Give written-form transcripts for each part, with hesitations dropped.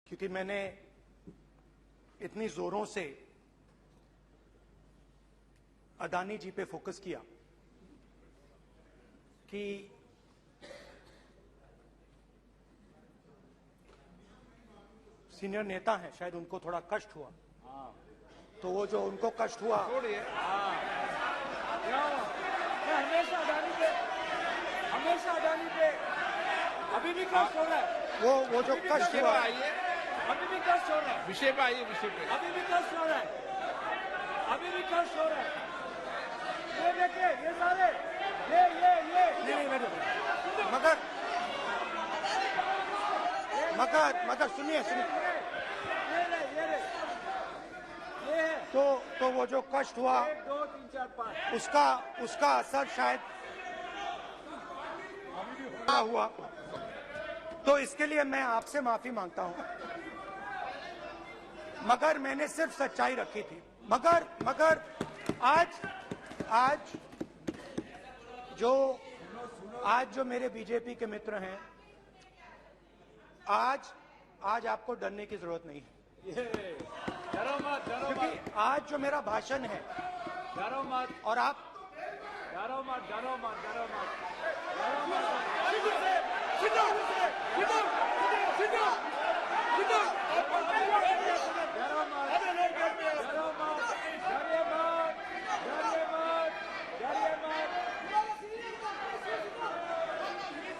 क्योंकि मैंने इतनी जोरों से अदानी जी पे फोकस किया कि सीनियर नेता हैं, शायद उनको थोड़ा कष्ट हुआ। तो वो जो उनको कष्ट हुआ, हमेशा अदानी पे अभी भी कष्ट हो रहा है। वो जो कष्ट हुआ, अभी भी कष्ट हो रहा है। विषय पे आइए, विषय पे। अभी भी कष्ट हो रहा है। अभी भी कष्ट हो रहा है। ये देखिए, ये सारे नहीं मगर सुनिए तो वो जो कष्ट हुआ, 1 2 3 4 5 उसका असर शायद हुआ। तो इसके लिए मैं आपसे माफी मांगता हूं, मगर मैंने सिर्फ सच्चाई रखी थी। मगर आज जो मेरे बीजेपी के मित्र हैं, आज आपको डरने की जरूरत नहीं है, डरो मत, क्योंकि आज जो मेरा भाषण है, डरो मत, और आप डरो मत, डरो मत, डरो मत,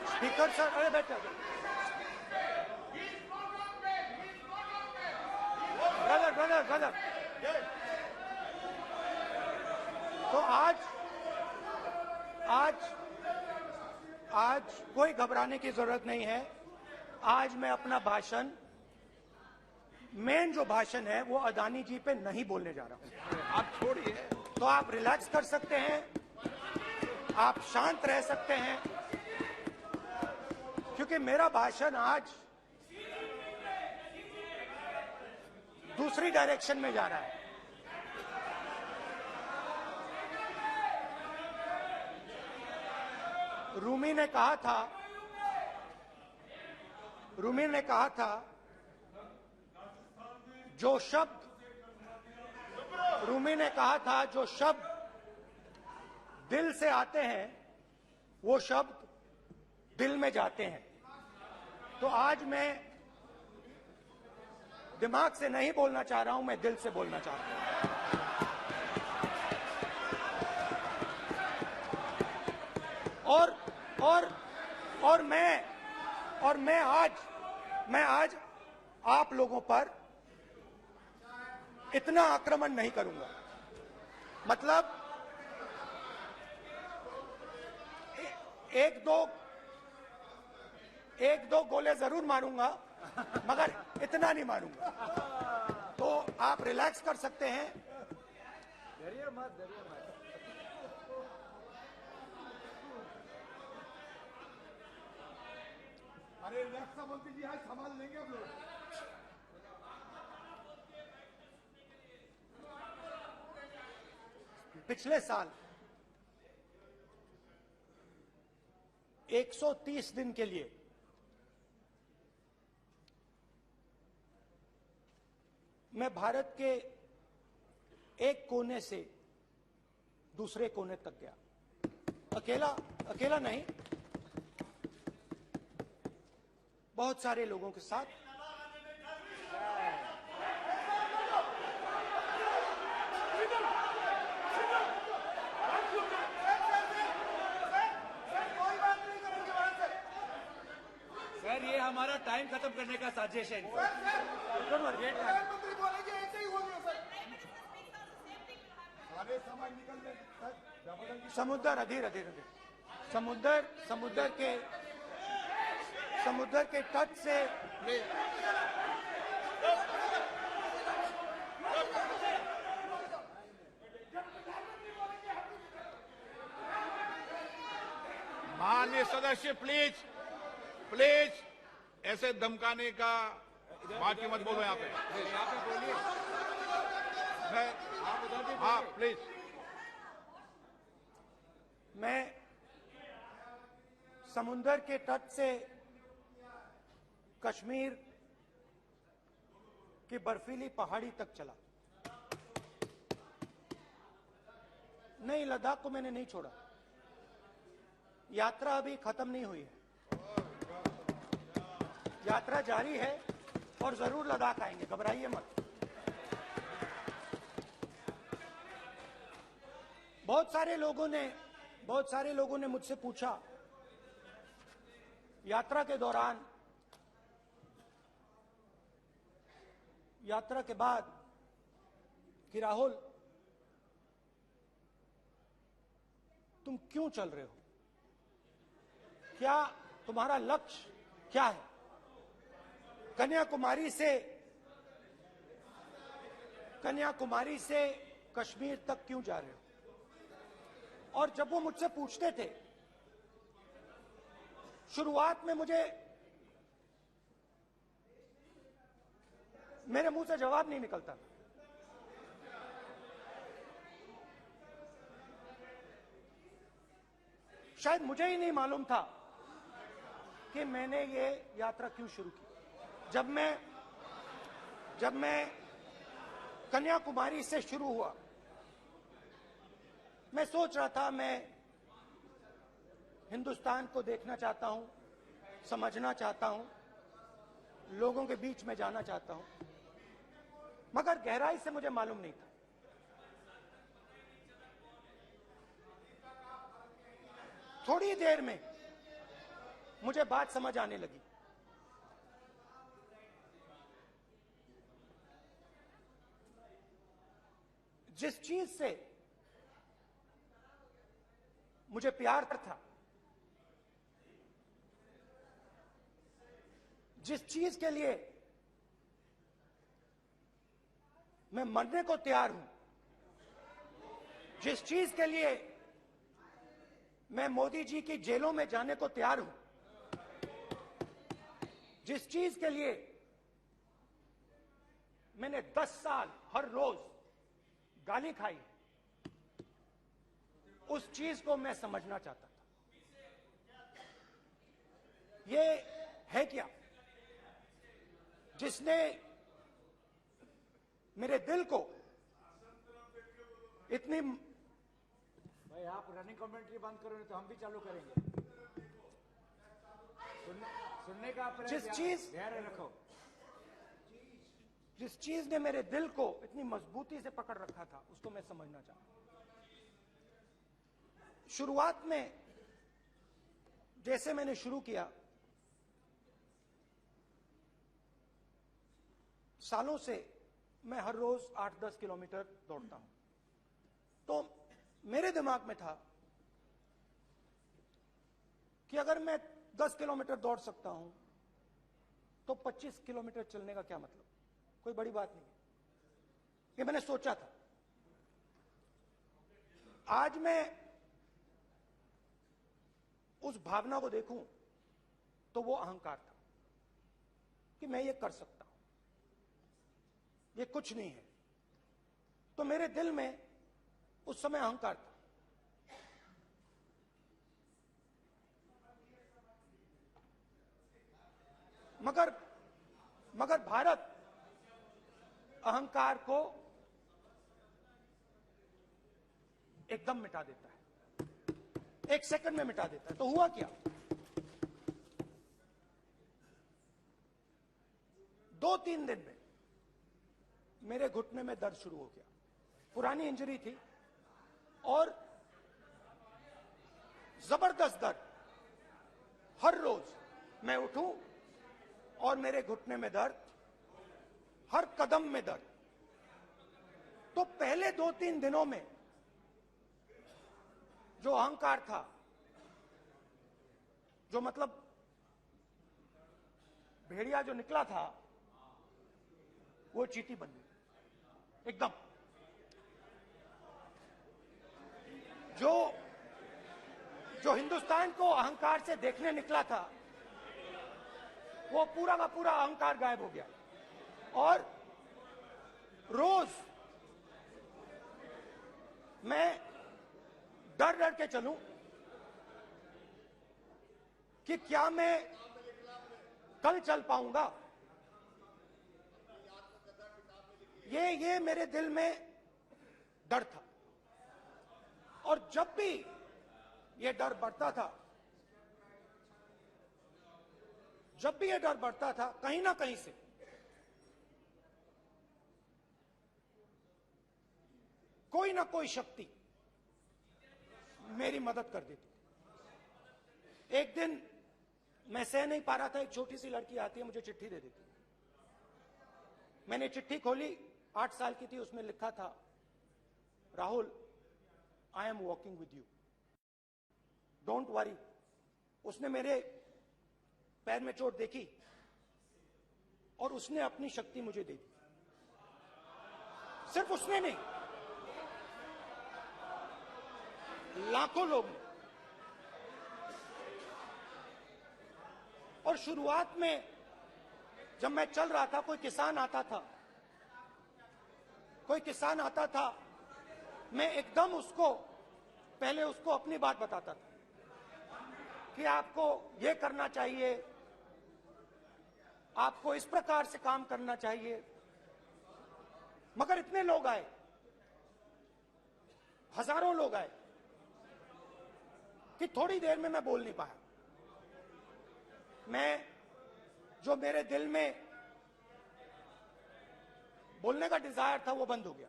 स्पीकर सर, अरे बैठे ब्रदर। तो आज कोई घबराने की जरूरत नहीं है। आज मैं अपना भाषण, मेन जो भाषण है, वो अदानी जी पे नहीं बोलने जा रहा हूं। आप छोड़िए, तो आप रिलैक्स कर सकते हैं, आप शांत रह सकते हैं, क्योंकि मेरा भाषण आज दूसरी डायरेक्शन में जा रहा है। रूमी ने कहा था जो शब्द दिल से आते हैं, वो शब्द दिल में जाते हैं। तो आज मैं दिमाग से नहीं बोलना चाह रहा हूं, मैं दिल से बोलना चाह रहा हूं। और मैं आज आप लोगों पर इतना आक्रमण नहीं करूंगा। मतलब एक दो गोले जरूर मारूंगा, मगर इतना नहीं मारूंगा। तो आप रिलैक्स कर सकते हैं। डरिए मत। अरे रक्षा मंत्री जी आज संभाल लेंगे आप लोग। पिछले साल 130 दिन के लिए मैं भारत के एक कोने से दूसरे कोने तक गया। अकेला नहीं, बहुत सारे लोगों के साथ। सर, ये हमारा टाइम खत्म करने का साजिश है। समुद्र अधीर समुद्र के तट से माननीय सदस्य, प्लीज ऐसे धमकाने का बात की मत बोलो यहाँ पे। बोलिए, हाँ प्लीज। मैं समुद्र के तट से कश्मीर कि बर्फीली पहाड़ी तक चला। नहीं, लद्दाख को मैंने नहीं छोड़ा। यात्रा अभी खत्म नहीं हुई है, यात्रा जारी है और जरूर लद्दाख आएंगे, घबराइए मत। बहुत सारे लोगों ने मुझसे पूछा यात्रा के दौरान, यात्रा के बाद कि राहुल तुम क्यों चल रहे हो, क्या तुम्हारा लक्ष्य क्या है, कन्याकुमारी से कश्मीर तक क्यों जा रहे हो। और जब वो मुझसे पूछते थे, शुरुआत में मेरे मुंह से जवाब नहीं निकलता। शायद मुझे ही नहीं मालूम था कि मैंने ये यात्रा क्यों शुरू की। जब मैं कन्याकुमारी से शुरू हुआ, मैं सोच रहा था मैं हिंदुस्तान को देखना चाहता हूं, समझना चाहता हूं, लोगों के बीच में जाना चाहता हूं, मगर गहराई से मुझे मालूम नहीं था। थोड़ी देर में मुझे बात समझ आने लगी। जिस चीज से मुझे प्यार था, जिस चीज के लिए मैं मरने को तैयार हूं, जिस चीज के लिए मैं मोदी जी की जेलों में जाने को तैयार हूं, जिस चीज के लिए मैंने 10 साल हर रोज गाली खाई, उस चीज को मैं समझना चाहता था। ये है क्या जिसने मेरे दिल को इतनी। भाई आप रनिंग कमेंट्री बंद करो, नहीं तो हम भी चालू करेंगे। सुनने का आप जिस चीज धैर्य रखो। जिस चीज ने मेरे दिल को इतनी मजबूती से पकड़ रखा था, उसको मैं समझना चाहता। शुरुआत में जैसे मैंने शुरू किया, सालों से मैं हर रोज 8-10 किलोमीटर दौड़ता हूं, तो मेरे दिमाग में था कि अगर मैं 10 किलोमीटर दौड़ सकता हूं तो 25 किलोमीटर चलने का क्या मतलब, कोई बड़ी बात नहीं। ये मैंने सोचा था। आज मैं उस भावना को देखूं तो वो अहंकार था कि मैं ये कर सकता हूं, ये कुछ नहीं है। तो मेरे दिल में उस समय अहंकार था। मगर भारत अहंकार को एकदम मिटा देता है, 1 सेकंड में मिटा देता है। तो हुआ क्या, 2-3 दिन में मेरे घुटने में दर्द शुरू हो गया। पुरानी इंजरी थी और जबरदस्त दर्द। हर रोज मैं उठूं और मेरे घुटने में दर्द, हर कदम में दर्द। तो पहले 2-3 दिनों में जो अहंकार था, जो मतलब भेड़िया जो निकला था, वो चींटी बन गई एकदम। जो हिंदुस्तान को अहंकार से देखने निकला था, वो पूरा का पूरा अहंकार गायब हो गया। और रोज मैं डर डर के चलूं कि क्या मैं कल चल पाऊंगा, ये मेरे दिल में डर था। और जब भी ये डर बढ़ता था, कहीं ना कहीं से कोई ना कोई शक्ति मेरी मदद कर देती। एक दिन मैं सह नहीं पा रहा था, एक छोटी सी लड़की आती है, मुझे चिट्ठी दे देती। मैंने चिट्ठी खोली, 8 साल की थी, उसमें लिखा था, Rahul, I am walking with you, don't worry. उसने मेरे पैर में चोट देखी और उसने अपनी शक्ति मुझे दे दी। सिर्फ उसने नहीं, लाखों लोग ने। और शुरुआत में जब मैं चल रहा था, कोई किसान आता था, मैं एकदम पहले उसको अपनी बात बताता था कि आपको ये करना चाहिए, आपको इस प्रकार से काम करना चाहिए। मगर इतने लोग आए, हजारों लोग आए, कि थोड़ी देर में मैं बोल नहीं पाया। जो मेरे दिल में बोलने का डिजायर था, वो बंद हो गया।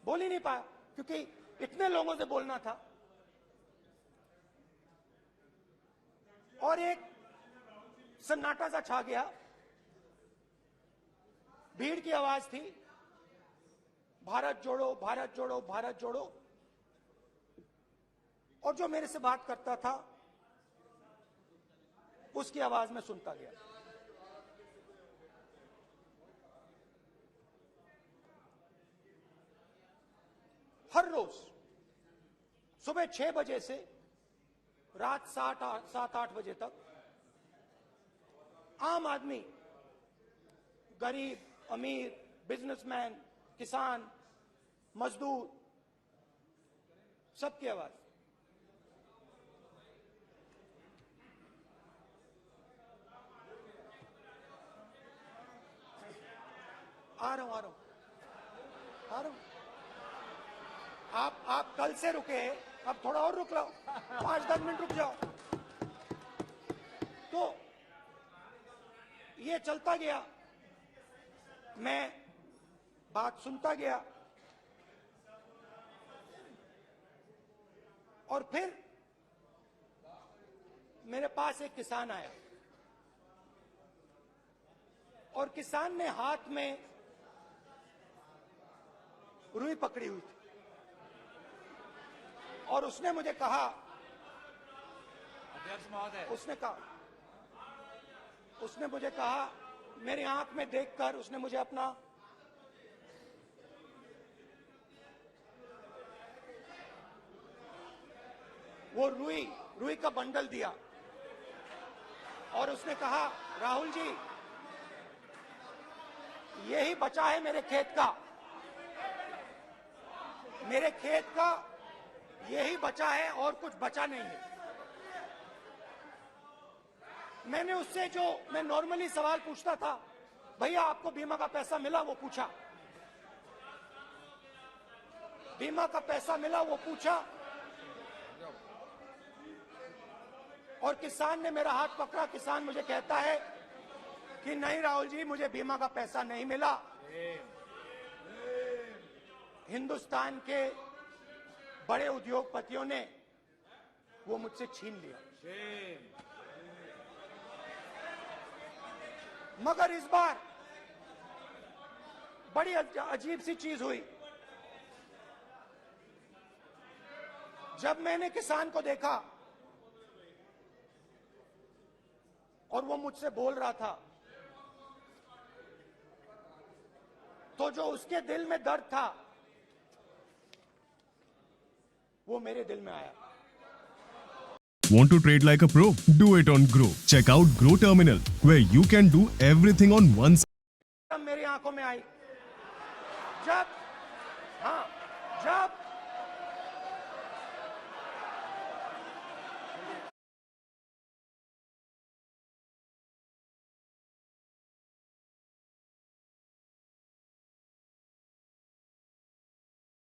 बोल ही नहीं पाया, क्योंकि इतने लोगों से बोलना था। और एक सन्नाटा सा छा गया, भीड़ की आवाज थी, भारत जोड़ो, भारत जोड़ो, भारत जोड़ो। और जो मेरे से बात करता था, उसकी आवाज में सुनता गया। हर रोज सुबह 6 बजे से रात 7-8 बजे तक आम आदमी, गरीब, अमीर, बिजनेसमैन, किसान, मजदूर, सबकी आवाज। आ रहा हूं। आप कल से रुके, अब थोड़ा और रुक लो, 5-10 मिनट रुक जाओ। तो ये चलता गया, मैं बात सुनता गया। और फिर मेरे पास एक किसान आया, और किसान ने हाथ में रुई पकड़ी हुई थी, और उसने मुझे कहा, अध्यक्ष महोदय, उसने मुझे कहा, मेरी आंख में देखकर उसने मुझे अपना वो रुई का बंडल दिया, और उसने कहा, राहुल जी, यही बचा है मेरे खेत का यही बचा है, और कुछ बचा नहीं है। मैंने उससे, जो मैं नॉर्मली सवाल पूछता था, भैया आपको बीमा का पैसा मिला, वो पूछा। बीमा का पैसा मिला, वो पूछा। और किसान ने मेरा हाथ पकड़ा। किसान मुझे कहता है कि नहीं राहुल जी, मुझे बीमा का पैसा नहीं मिला, हिंदुस्तान के बड़े उद्योगपतियों ने वो मुझसे छीन लिया। मगर इस बार बड़ी अजीब सी चीज हुई। जब मैंने किसान को देखा और वो मुझसे बोल रहा था, तो जो उसके दिल में दर्द था, वो मेरे दिल में आया। Want to trade like a pro? Do it on Grow. Check out Grow Terminal, where you can do everything on one site. मेरी आंखों में आई, जब